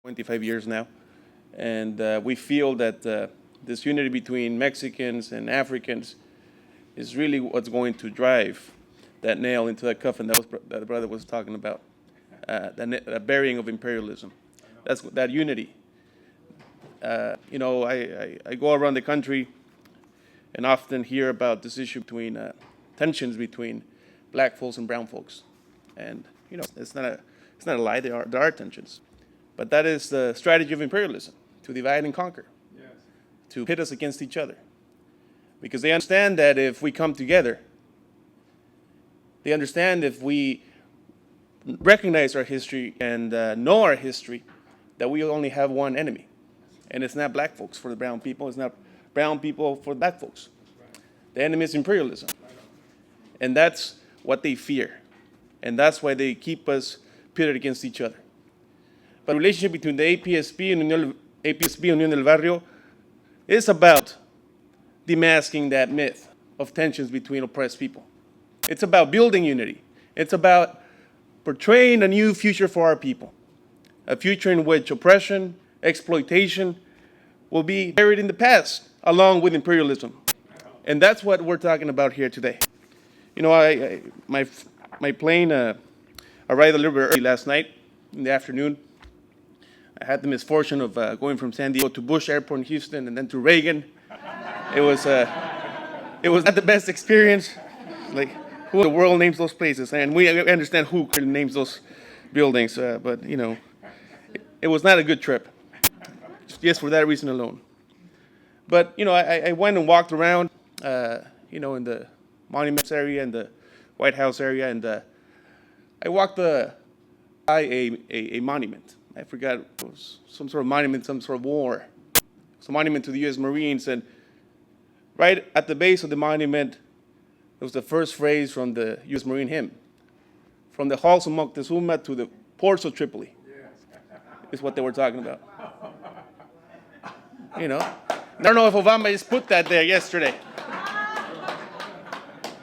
25 years now. And we feel that this unity between Mexicans and Africans is really what's going to drive that nail into that coffin that the brother was talking about, the burying of imperialism. That's that unity. I go around the country and often hear about this issue between tensions between black folks and brown folks. And, it's not a lie, there are tensions. But that is the strategy of imperialism, to divide and conquer, yes, to pit us against each other. Because they understand that if we come together, they understand if we recognize our history and know our history, that we only have one enemy. And it's not black folks for the brown people, it's not brown people for the black folks. The enemy is imperialism. And that's what they fear. And that's why they keep us pitted against each other. But the relationship between the APSP and Union del Barrio is about demasking that myth of tensions between oppressed people. It's about building unity. It's about portraying a new future for our people, a future in which oppression, exploitation will be buried in the past, along with imperialism. And that's what we're talking about here today. My plane arrived a little bit early last night in the afternoon. I had the misfortune of going from San Diego to Bush Airport in Houston and then to Reagan. It was not the best experience. Like, who in the world names those places? And we understand who names those buildings, but it was not a good trip, just for that reason alone. But I went and walked around, in the monuments area and the White House area, and I walked by a monument. I forgot, it was some sort of monument, some sort of war. It's a monument to the U.S. Marines, and right at the base of the monument, it was the first phrase from the U.S. Marine hymn. From the halls of Moctezuma to the ports of Tripoli, is what they were talking about. I don't know if Obama just put that there yesterday.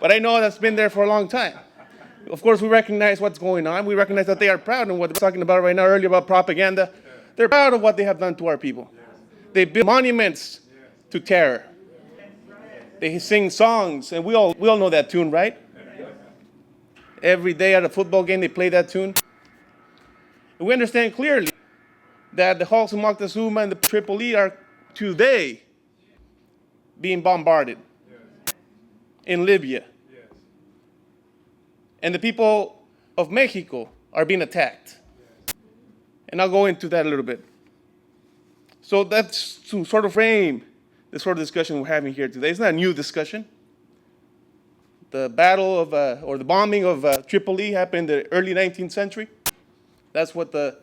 But I know that's been there for a long time. Of course, we recognize what's going on. We recognize that they are proud of what we're talking about right now earlier about propaganda. They're proud of what they have done to our people. They build monuments to terror. They sing songs, and we all know that tune, right? Every day at a football game, they play that tune. And we understand clearly that the halls of Moctezuma and the Tripoli are today being bombarded in Libya. And the people of Mexico are being attacked. And I'll go into that a little bit. So that's to sort of frame the sort of discussion we're having here today. It's not a new discussion. The battle of, or the bombing of Tripoli happened in the early 19th century. That's what that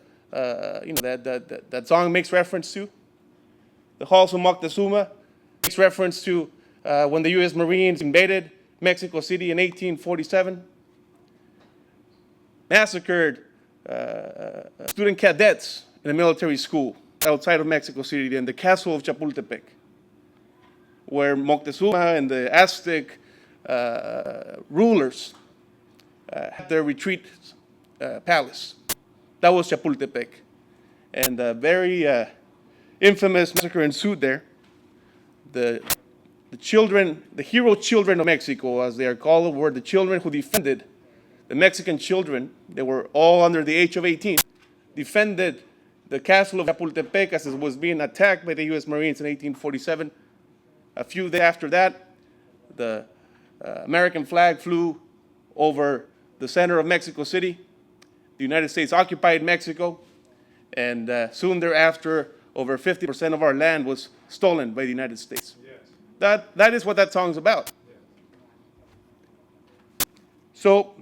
song makes reference to. The halls of Moctezuma makes reference to when the U.S. Marines invaded Mexico City in 1847. Massacred student cadets in a military school outside of Mexico City in the castle of Chapultepec, where Moctezuma and the Aztec rulers had their retreat palace. That was Chapultepec. And a very infamous massacre ensued there. The children, the hero children of Mexico, as they are called, were the children who defended the Mexican children. They were all under the age of 18, defended the castle of Chapultepec as it was being attacked by the U.S. Marines in 1847. A few days after that, the American flag flew over the center of Mexico City. The United States occupied Mexico, and soon thereafter, over 50% of our land was stolen by the United States. Yes. That is what that song's about. Yes. So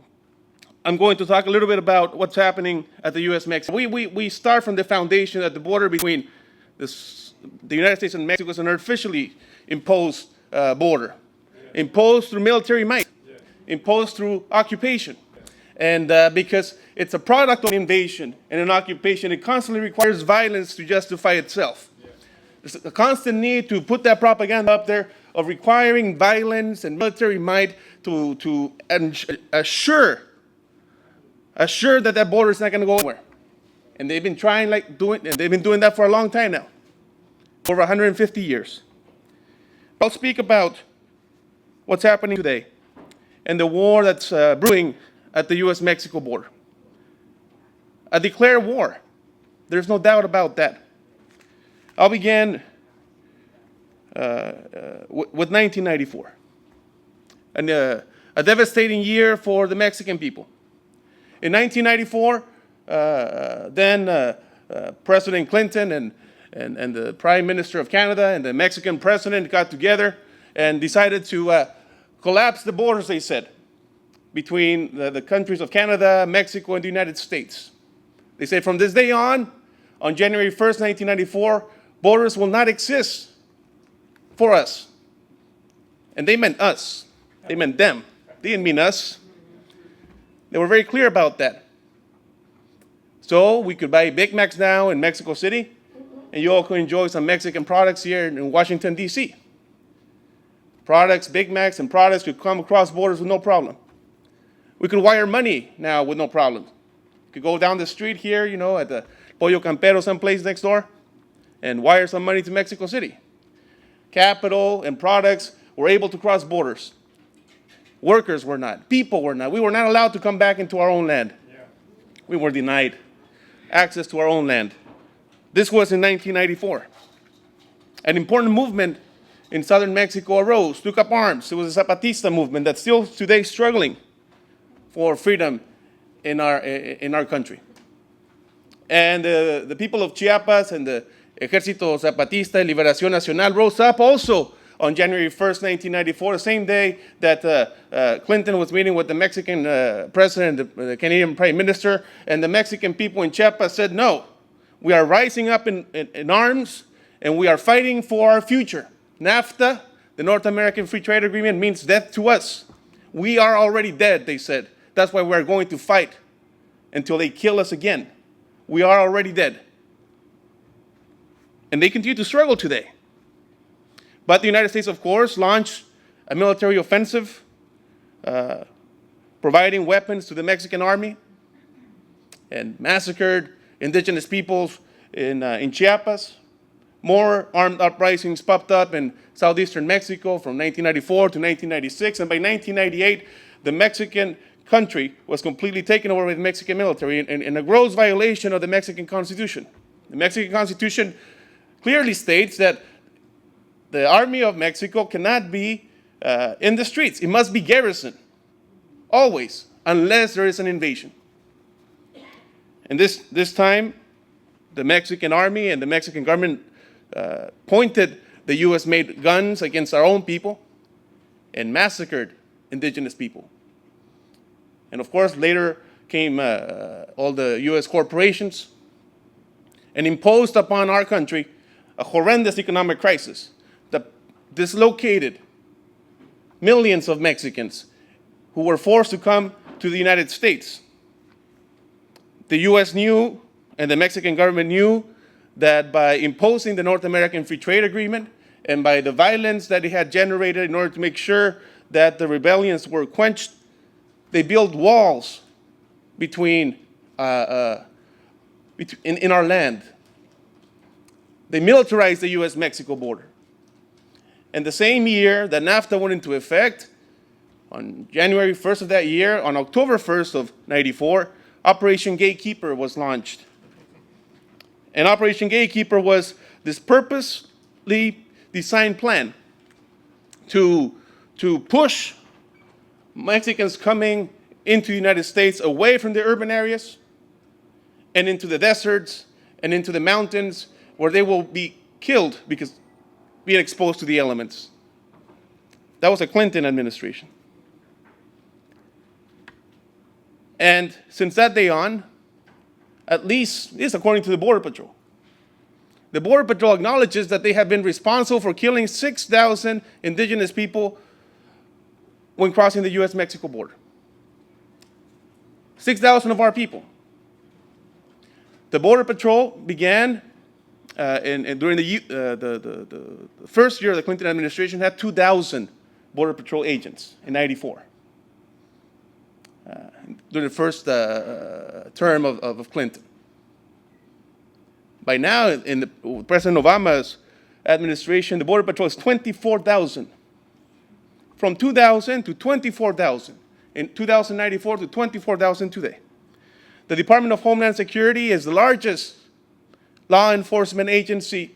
I'm going to talk a little bit about what's happening at the U.S.-Mexico. We start from the foundation that the border between the United States and Mexico is an artificially imposed border, imposed through military might, imposed through occupation. And because it's a product of invasion and an occupation, it constantly requires violence to justify itself. There's a constant need to put that propaganda up there of requiring violence and military might to assure that border is not going to go anywhere. And they've been they've been doing that for a long time now, over 150 years. I'll speak about what's happening today and the war that's brewing at the US-Mexico border. A declared war. There's no doubt about that. I'll begin with 1994, and a devastating year for the Mexican people. In 1994, then President Clinton and the Prime Minister of Canada and the Mexican president got together and decided to collapse the borders, they said, between the countries of Canada, Mexico, and the United States. They said from this day on January 1st, 1994, borders will not exist for us. And they meant us. They meant them. They didn't mean us. They were very clear about that. So we could buy Big Macs now in Mexico City, and you all could enjoy some Mexican products here in Washington, D.C. Products, Big Macs, and products could come across borders with no problem. We could wire money now with no problem. You could go down the street here, you know, at the Pollo Campero, someplace next door, and wire some money to Mexico City. Capital and products were able to cross borders. Workers were not. People were not. We were not allowed to come back into our own land. Yeah. We were denied access to our own land. This was in 1994. An important movement in southern Mexico arose, took up arms. It was a Zapatista movement that's still today struggling for freedom in our country. And the people of Chiapas and the Ejército Zapatista y Liberación Nacional rose up also on January 1st, 1994, the same day that Clinton was meeting with the Mexican president, the Canadian prime minister, and the Mexican people in Chiapas said, no, we are rising up in arms, and we are fighting for our future. NAFTA, the North American Free Trade Agreement, means death to us. We are already dead, they said. That's why we're going to fight until they kill us again. We are already dead. And they continue to struggle today. But the United States, of course, launched a military offensive, providing weapons to the Mexican army, and massacred indigenous peoples in Chiapas. More armed uprisings popped up in southeastern Mexico from 1994 to 1996, and by 1998, the Mexican country was completely taken over by the Mexican military in a gross violation of the Mexican Constitution. The Mexican Constitution clearly states that the Army of Mexico cannot be in the streets. It must be garrisoned, always, unless there is an invasion. And this time, the Mexican army and the Mexican government pointed the U.S.-made guns against our own people and massacred indigenous people. And of course, later came all the U.S. corporations and imposed upon our country a horrendous economic crisis that dislocated millions of Mexicans who were forced to come to the United States. The U.S. knew, and the Mexican government knew, that by imposing the North American Free Trade Agreement and by the violence that it had generated in order to make sure that the rebellions were quenched, they built walls between in our land. They militarized the U.S.-Mexico border. And the same year that NAFTA went into effect, on January 1st of that year, on October 1st of 94, Operation Gatekeeper was launched. And Operation Gatekeeper was this purposely designed plan to push Mexicans coming into the United States away from the urban areas and into the deserts and into the mountains where they will be killed because being exposed to the elements. That was a Clinton administration. And since that day on, at least, this according to the Border Patrol, the Border Patrol acknowledges that they have been responsible for killing 6,000 indigenous people when crossing the U.S.-Mexico border. 6,000 of our people. The Border Patrol began during the first year of the Clinton administration, had 2,000 Border Patrol agents in 94. During the first term of Clinton. By now, in President Obama's administration, the Border Patrol is 24,000. From 2,000 to 24,000. In 2094 to 24,000 today. The Department of Homeland Security is the largest law enforcement agency,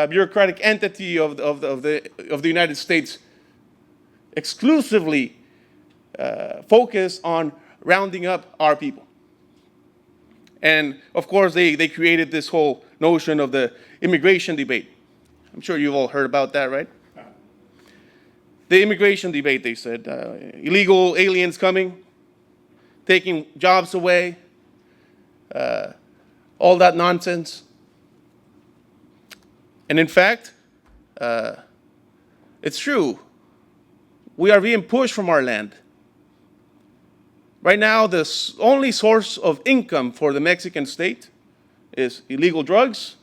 bureaucratic entity of the United States, exclusively focused on rounding up our people. And of course, they created this whole notion of the immigration debate. I'm sure you've all heard about that, right? The immigration debate, they said, illegal aliens coming, taking jobs away, all that nonsense. And in fact, it's true. We are being pushed from our land. Right now, the only source of income for the Mexican state is illegal drugs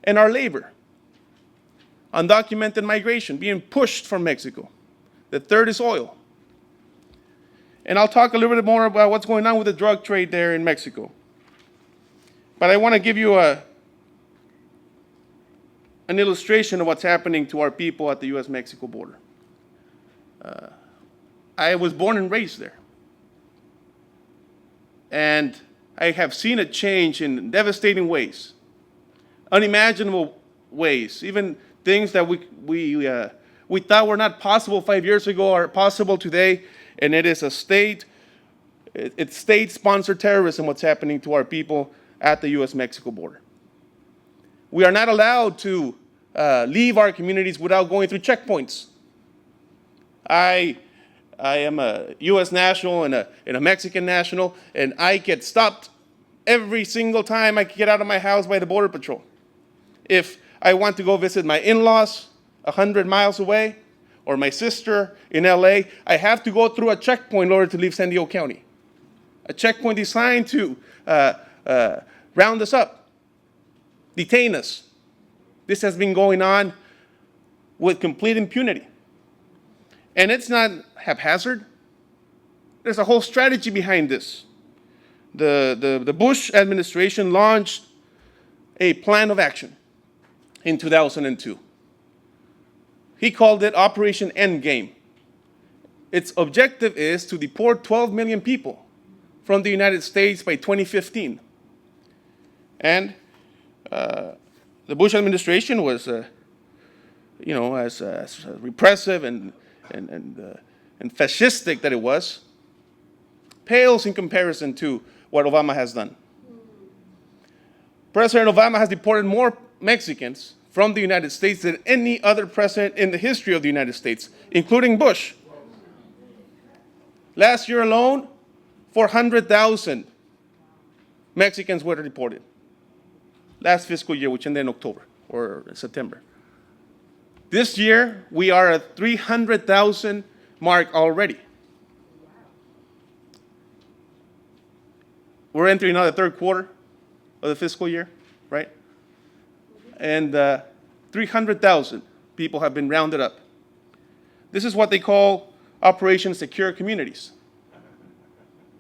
and our labor. Undocumented migration being pushed from Mexico. The third is oil. And I'll talk a little bit more about what's going on with the drug trade there in Mexico. But I want to give you an illustration of what's happening to our people at the U.S.-Mexico border. I was born and raised there. And I have seen it change in devastating ways, unimaginable ways, even things that we thought were not possible 5 years ago are possible today, and it is it's state-sponsored terrorism what's happening to our people at the U.S.-Mexico border. We are not allowed to leave our communities without going through checkpoints. I am a U.S. national and a Mexican national, and I get stopped every single time I get out of my house by the Border Patrol. If I want to go visit my in-laws 100 miles away, or my sister in L.A., I have to go through a checkpoint in order to leave San Diego County. A checkpoint designed to round us up, detain us. This has been going on with complete impunity. And it's not haphazard. There's a whole strategy behind this. The Bush administration launched a plan of action in 2002. He called it Operation Endgame. Its objective is to deport 12 million people from the United States by 2015. And the Bush administration was, as repressive and fascistic that it was, pales in comparison to what Obama has done. President Obama has deported more Mexicans from the United States than any other president in the history of the United States, including Bush. Last year alone, 400,000 Mexicans were deported. Last fiscal year, which ended in October or September. This year, we are at 300,000 mark already. We're entering now the third quarter of the fiscal year, right? And 300,000 people have been rounded up. This is what they call Operation Secure Communities.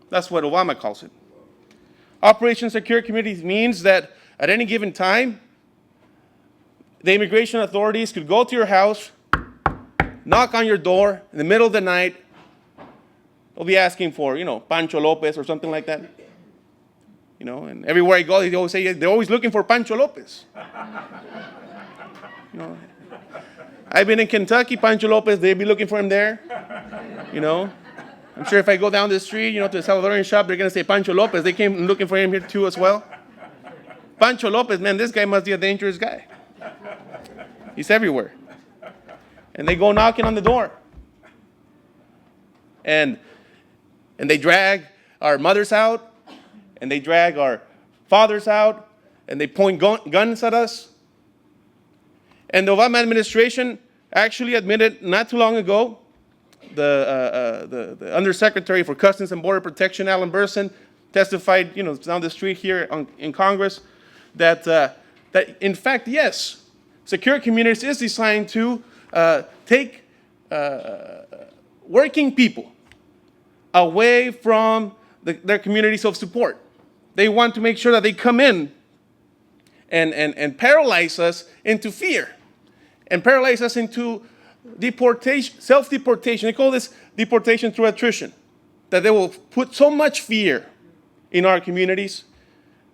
That's what Obama calls it. Operation Secure Communities means that at any given time, the immigration authorities could go to your house, knock on your door in the middle of the night. They'll be asking for, Pancho Lopez or something like that. And everywhere I go, they always say they're always looking for Pancho Lopez. I've been in Kentucky, Pancho Lopez, they'd be looking for him there. I'm sure if I go down the street, to the Salvadorian shop, they're going to say Pancho Lopez. They came looking for him here too as well. Pancho Lopez, man, this guy must be a dangerous guy. He's everywhere. And they go knocking on the door. And they drag our mothers out, and they drag our fathers out, and they point guns at us. And the Obama administration actually admitted not too long ago, the Undersecretary for Customs and Border Protection, Alan Burson, testified, down the street here in Congress, that in fact, yes, secure communities is designed to take working people away from their communities of support. They want to make sure that they come in and paralyze us into fear and paralyze us into deportation, self-deportation. They call this deportation through attrition, that they will put so much fear in our communities,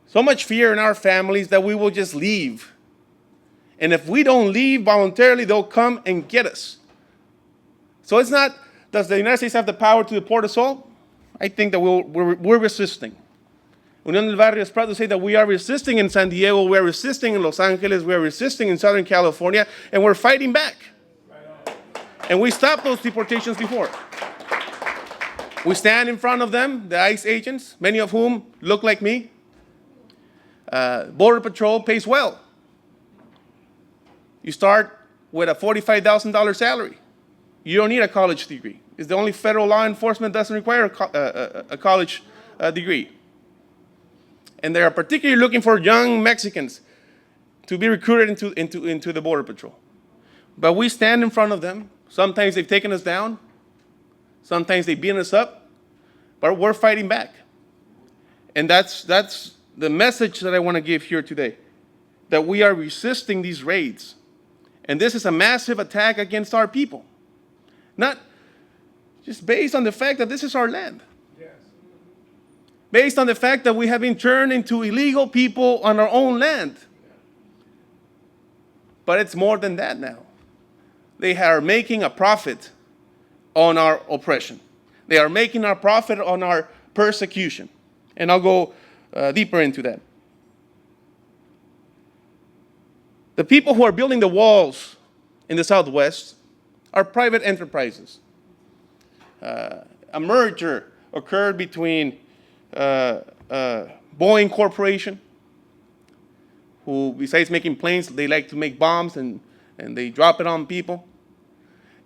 so much fear in our families that we will just leave. And if we don't leave voluntarily, they'll come and get us. So it's not, does the United States have the power to deport us all? I think that we're resisting. Union del Barrio is proud to say that we are resisting in San Diego, we are resisting in Los Angeles, we are resisting in Southern California, and we're fighting back. And we stopped those deportations before. We stand in front of them, the ICE agents, many of whom look like me. Border Patrol pays well. You start with a $45,000 salary. You don't need a college degree. It's the only federal law enforcement that doesn't require a college degree. And they are particularly looking for young Mexicans to be recruited into the Border Patrol. But we stand in front of them. Sometimes they've taken us down. Sometimes they beat us up. But we're fighting back. And that's the message that I want to give here today, that we are resisting these raids. And this is a massive attack against our people. Not just based on the fact that this is our land. Yes. Based on the fact that we have been turned into illegal people on our own land. But it's more than that now. They are making a profit on our oppression. They are making a profit on our persecution. And I'll go deeper into that. The people who are building the walls in the Southwest are private enterprises. A merger occurred between Boeing Corporation, who besides making planes, they like to make bombs and they drop it on people,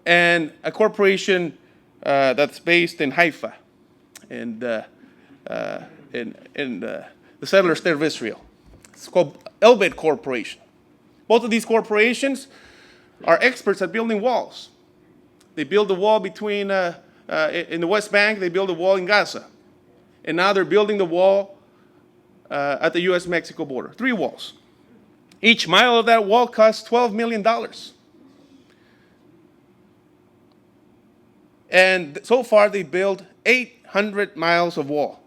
and a corporation that's based in Haifa and in the settler state of Israel. It's called Elbit Corporation. Both of these corporations are experts at building walls. They build a wall between, in the West Bank, they build a wall in Gaza. And now they're building the wall at the US-Mexico border. 3 walls. Each mile of that wall costs $12 million. And so far they built 800 miles of wall.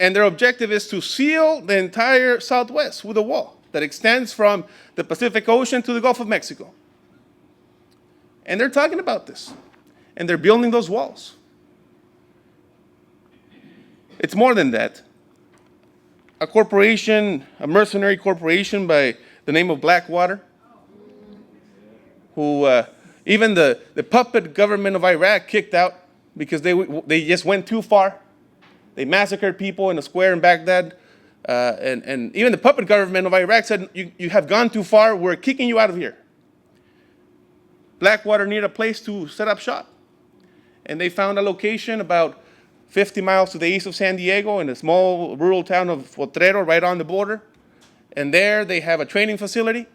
And their objective is to seal the entire Southwest with a wall that extends from the Pacific Ocean to the Gulf of Mexico. And they're talking about this. And they're building those walls. It's more than that. A corporation, a mercenary corporation by the name of Blackwater, who even the puppet government of Iraq kicked out because they just went too far. They massacred people in a square in Baghdad. And even the puppet government of Iraq said, you have gone too far, we're kicking you out of here. Blackwater needed a place to set up shop. And they found a location about 50 miles to the east of San Diego in a small rural town of Potrero, right on the border. And there they have a training facility.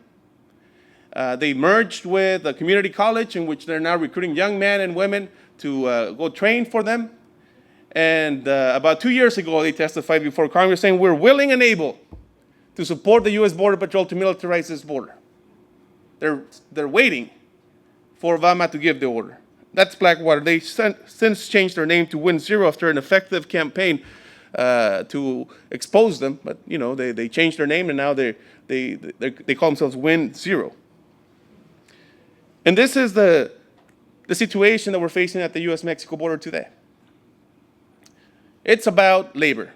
They merged with a community college in which they're now recruiting young men and women to go train for them. And about 2 years ago, they testified before Congress saying, we're willing and able to support the U.S. Border Patrol to militarize this border. They're waiting for Obama to give the order. That's Blackwater. They since changed their name to Win Zero after an effective campaign to expose them. But, you know, they changed their name, and now they call themselves Win Zero. And this is the situation that we're facing at the U.S.-Mexico border today. It's about labor.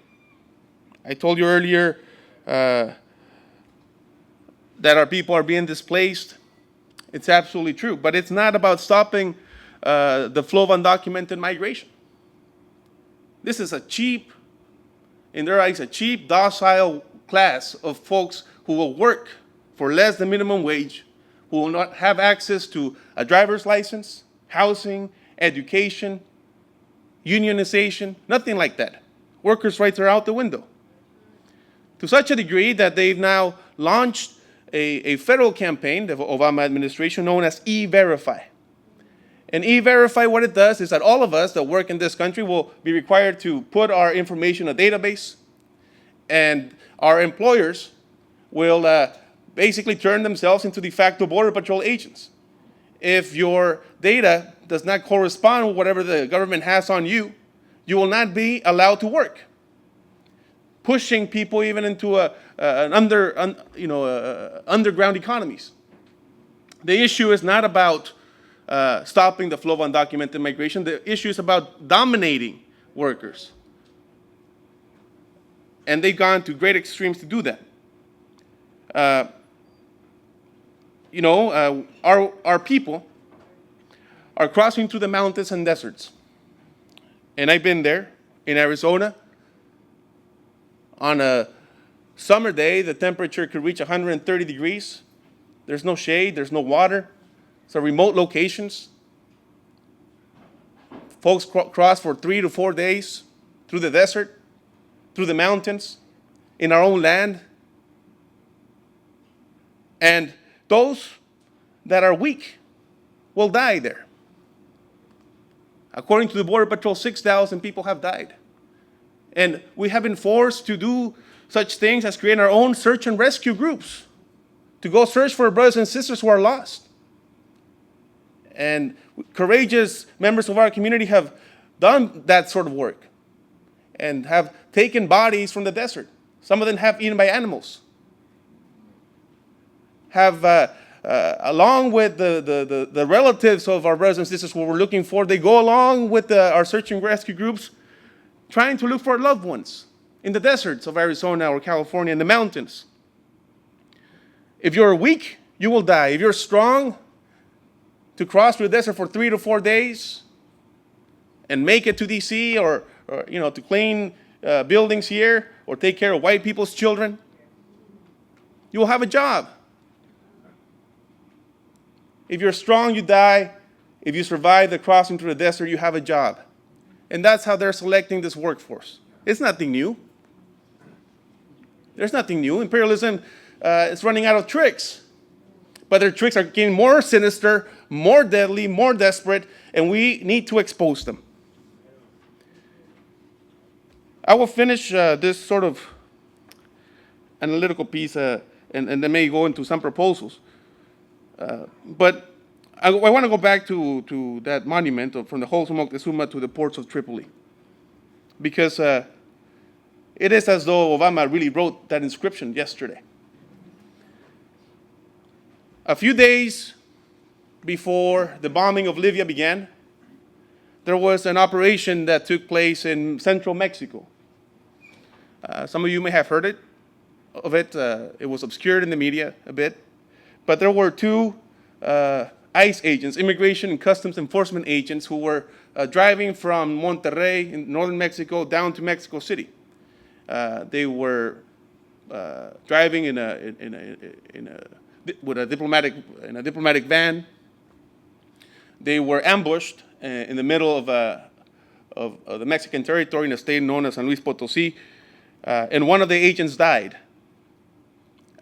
I told you earlier that our people are being displaced. It's absolutely true. But it's not about stopping the flow of undocumented migration. This is a cheap, in their eyes, a cheap, docile class of folks who will work for less than minimum wage, who will not have access to a driver's license, housing, education, unionization, nothing like that. Workers' rights are out the window. To such a degree that they've now launched a federal campaign, the Obama administration, known as E-Verify. And E-Verify, what it does is that all of us that work in this country will be required to put our information in a database, and our employers will basically turn themselves into de facto Border Patrol agents. If your data does not correspond with whatever the government has on you, you will not be allowed to work, pushing people even into underground economies. The issue is not about stopping the flow of undocumented migration. The issue is about dominating workers. And they've gone to great extremes to do that. Our people are crossing through the mountains and deserts. And I've been there in Arizona. On a summer day, the temperature could reach 130 degrees. There's no shade, there's no water. So remote locations. Folks cross for 3 to 4 days through the desert, through the mountains, in our own land. And those that are weak will die there. According to the Border Patrol, 6,000 people have died. And we have been forced to do such things as create our own search and rescue groups to go search for our brothers and sisters who are lost. And courageous members of our community have done that sort of work and have taken bodies from the desert. Some of them have eaten by animals. Have, along with the relatives of our brothers and sisters who we're looking for, they go along with our search and rescue groups trying to look for our loved ones in the deserts of Arizona or California, in the mountains. If you're weak, you will die. If you're strong, to cross through the desert for 3 to 4 days and make it to D.C. or to clean buildings here or take care of white people's children, you will have a job. If you're strong, you die. If you survive the crossing through the desert, you have a job. And that's how they're selecting this workforce. It's nothing new. There's nothing new. Imperialism is running out of tricks. But their tricks are getting more sinister, more deadly, more desperate, and we need to expose them. I will finish this sort of analytical piece and then maybe go into some proposals. But I want to go back to that monument from the halls of Moctezuma to the ports of Tripoli. Because it is as though Obama really wrote that inscription yesterday. A few days before the bombing of Libya began, there was an operation that took place in central Mexico. Some of you may have heard of it. It was obscured in the media a bit. But there were two ICE agents, Immigration and Customs Enforcement agents, who were driving from Monterrey in northern Mexico down to Mexico City. They were driving in a diplomatic van. They were ambushed in the middle of the Mexican territory in a state known as San Luis Potosí, and one of the agents died.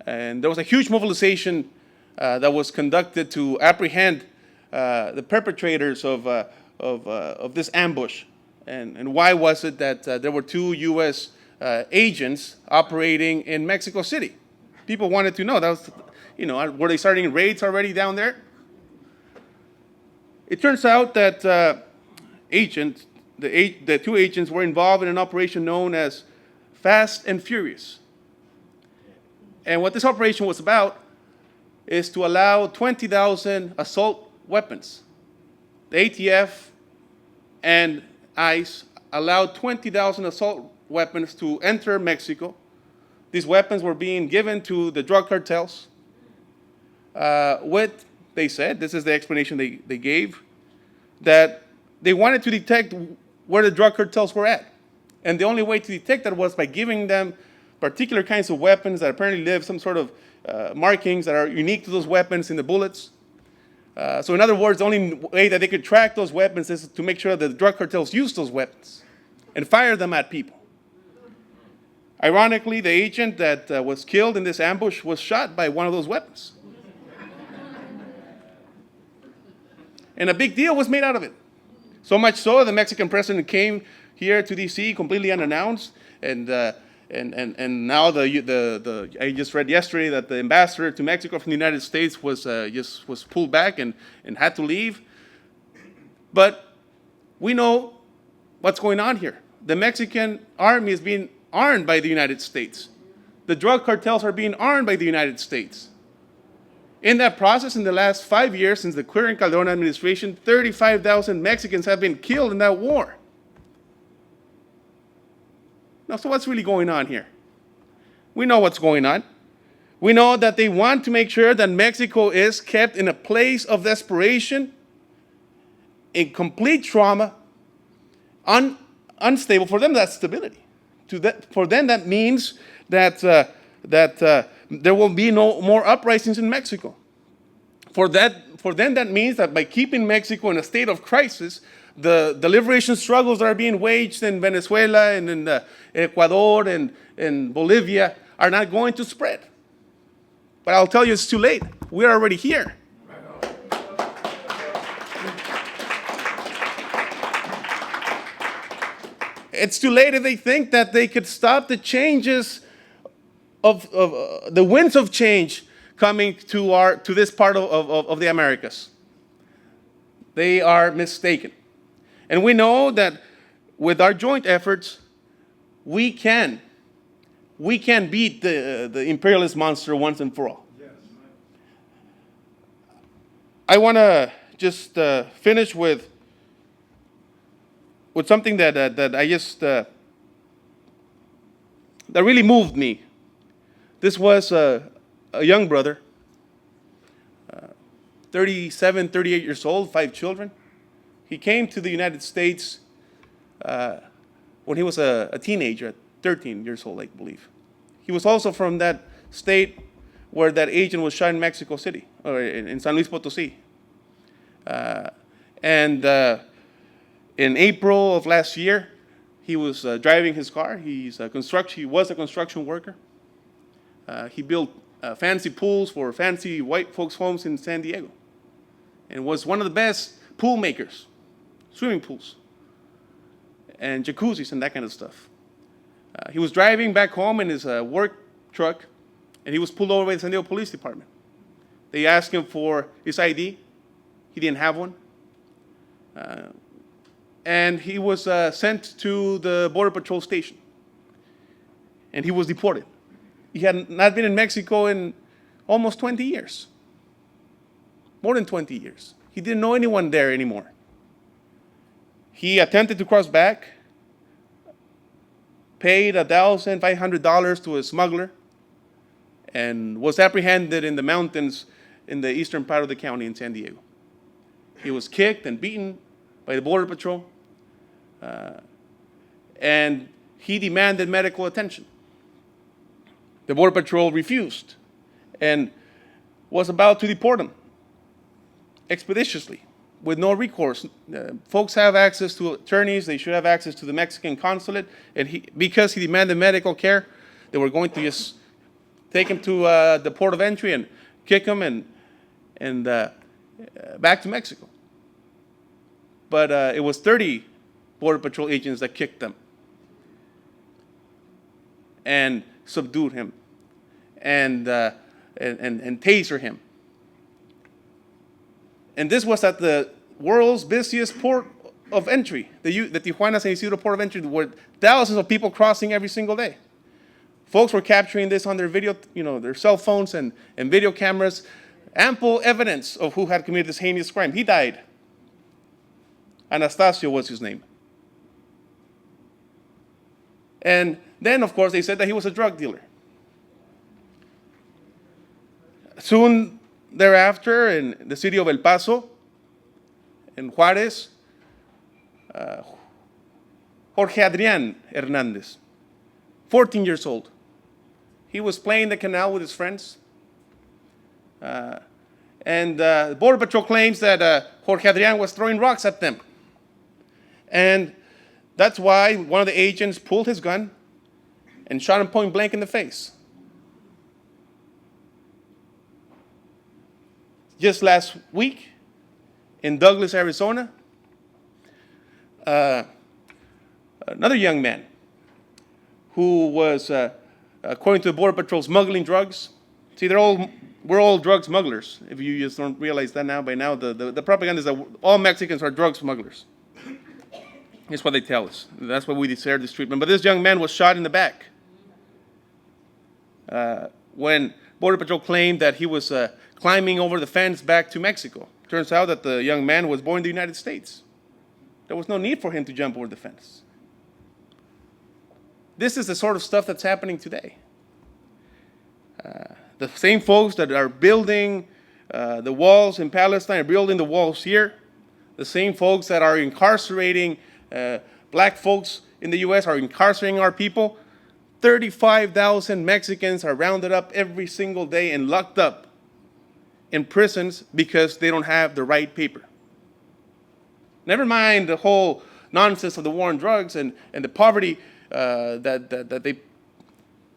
And there was a huge mobilization that was conducted to apprehend the perpetrators of this ambush. And why was it that there were two U.S. Agents operating in Mexico City? People wanted to know. That was, were they starting raids already down there? It turns out that the two agents were involved in an operation known as Fast and Furious. And what this operation was about is to allow 20,000 assault weapons. The ATF and ICE allowed 20,000 assault weapons to enter Mexico. These weapons were being given to the drug cartels they said, this is the explanation they gave, that they wanted to detect where the drug cartels were at. And the only way to detect that was by giving them particular kinds of weapons that apparently leave some sort of markings that are unique to those weapons in the bullets. So in other words, the only way that they could track those weapons is to make sure that the drug cartels use those weapons and fire them at people. Ironically, the agent that was killed in this ambush was shot by one of those weapons. And a big deal was made out of it. So much so, the Mexican president came here to D.C. completely unannounced, and And now I just read yesterday that the ambassador to Mexico from the United States was pulled back and had to leave. But we know what's going on here. The Mexican army is being armed by the United States. The drug cartels are being armed by the United States. In that process, in the last 5 years since the current Calderon administration, 35,000 Mexicans have been killed in that war. Now, so what's really going on here? We know what's going on. We know that they want to make sure that Mexico is kept in a place of desperation, in complete trauma, unstable. For them, that's stability. For them, that means that there will be no more uprisings in Mexico. For them, that means that by keeping Mexico in a state of crisis, the liberation struggles that are being waged in Venezuela and in Ecuador and in Bolivia are not going to spread. But I'll tell you, it's too late. We're already here. It's too late if they think that they could stop the changes of the winds of change coming to this part of the Americas. They are mistaken. And we know that with our joint efforts, we can beat the imperialist monster once and for all. Yes. I want to just finish with something that I just that really moved me. This was a young brother, 37, 38 years old, 5 children. He came to the United States when he was a teenager, at 13 years old, I believe. He was also from that state where that agent was shot in Mexico City, or in San Luis Potosí. In April of last year, he was driving his car. He was a construction worker. He built fancy pools for fancy white folks' homes in San Diego, and was one of the best pool makers, swimming pools, and jacuzzis and that kind of stuff. He was driving back home in his work truck, and he was pulled over by the San Diego Police Department. They asked him for his ID. He didn't have one. And he was sent to the Border Patrol station, and he was deported. He had not been in Mexico in almost 20 years, more than 20 years. He didn't know anyone there anymore. He attempted to cross back, paid $1,500 to a smuggler, and was apprehended in the mountains in the eastern part of the county in San Diego. He was kicked and beaten by the Border Patrol, and he demanded medical attention. The Border Patrol refused and was about to deport him expeditiously with no recourse. Folks have access to attorneys. They should have access to the Mexican consulate. And because he demanded medical care, they were going to just take him to the port of entry and kick him and back to Mexico. But it was 30 Border Patrol agents that kicked them and subdued him and tasered him. And this was at the world's busiest port of entry, the Tijuana San Isidro port of entry, where thousands of people crossing every single day. Folks were capturing this on their video, their cell phones and video cameras. Ample evidence of who had committed this heinous crime. He died. Anastasio was his name. And then, of course, they said that he was a drug dealer. Soon thereafter, in the city of El Paso, in Juarez, Jorge Adrián Hernández, 14 years old. He was playing the canal with his friends. And the Border Patrol claims that Jorge Adrián was throwing rocks at them. And that's why one of the agents pulled his gun and shot him point blank in the face. Just last week, in Douglas, Arizona, another young man who was, according to the Border Patrol, smuggling drugs. See, we're all drug smugglers. If you just don't realize that now, by now, the propaganda is that all Mexicans are drug smugglers. That's what they tell us. That's why we deserve this treatment. But this young man was shot in the back when Border Patrol claimed that he was climbing over the fence back to Mexico. Turns out that the young man was born in the United States. There was no need for him to jump over the fence. This is the sort of stuff that's happening today. The same folks that are building the walls in Palestine are building the walls here. The same folks that are incarcerating black folks in the U.S. are incarcerating our people. 35,000 Mexicans are rounded up every single day and locked up in prisons because they don't have the right paper. Never mind the whole nonsense of the war on drugs and the poverty that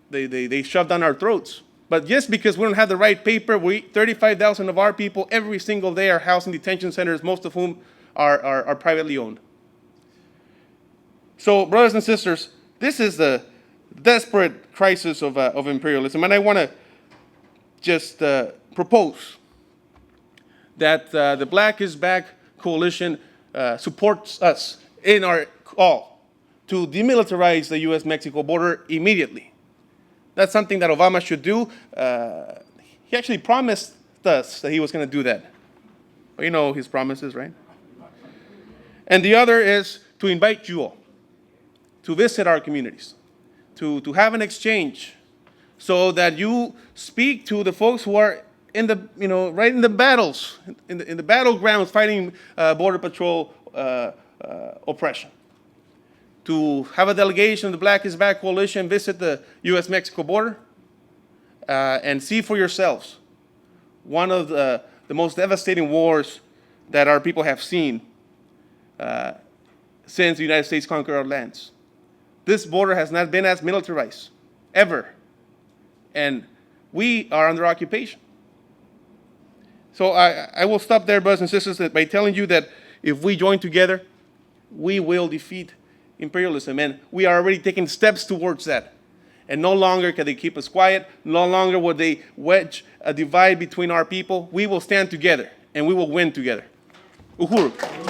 they shove down our throats. But just because we don't have the right paper, 35,000 of our people every single day are housed in detention centers, most of whom are privately owned. So, brothers and sisters, this is the desperate crisis of imperialism. And I want to just propose that the Black is Back coalition supports us in our call to demilitarize the U.S.-Mexico border immediately. That's something that Obama should do. He actually promised us that he was going to do that. Well, you know his promises, right? And the other is to invite you all to visit our communities, to have an exchange, so that you speak to the folks who are in the, right in the battles, in the battlegrounds fighting Border Patrol oppression. To have a delegation of the Black is Back coalition visit the U.S.-Mexico border and see for yourselves one of the most devastating wars that our people have seen since the United States conquered our lands. This border has not been as militarized, ever. And we are under occupation. So I will stop there, brothers and sisters, by telling you that if we join together, we will defeat imperialism. And we are already taking steps towards that. And no longer can they keep us quiet. No longer will they wedge a divide between our people. We will stand together, and we will win together. Uhuru.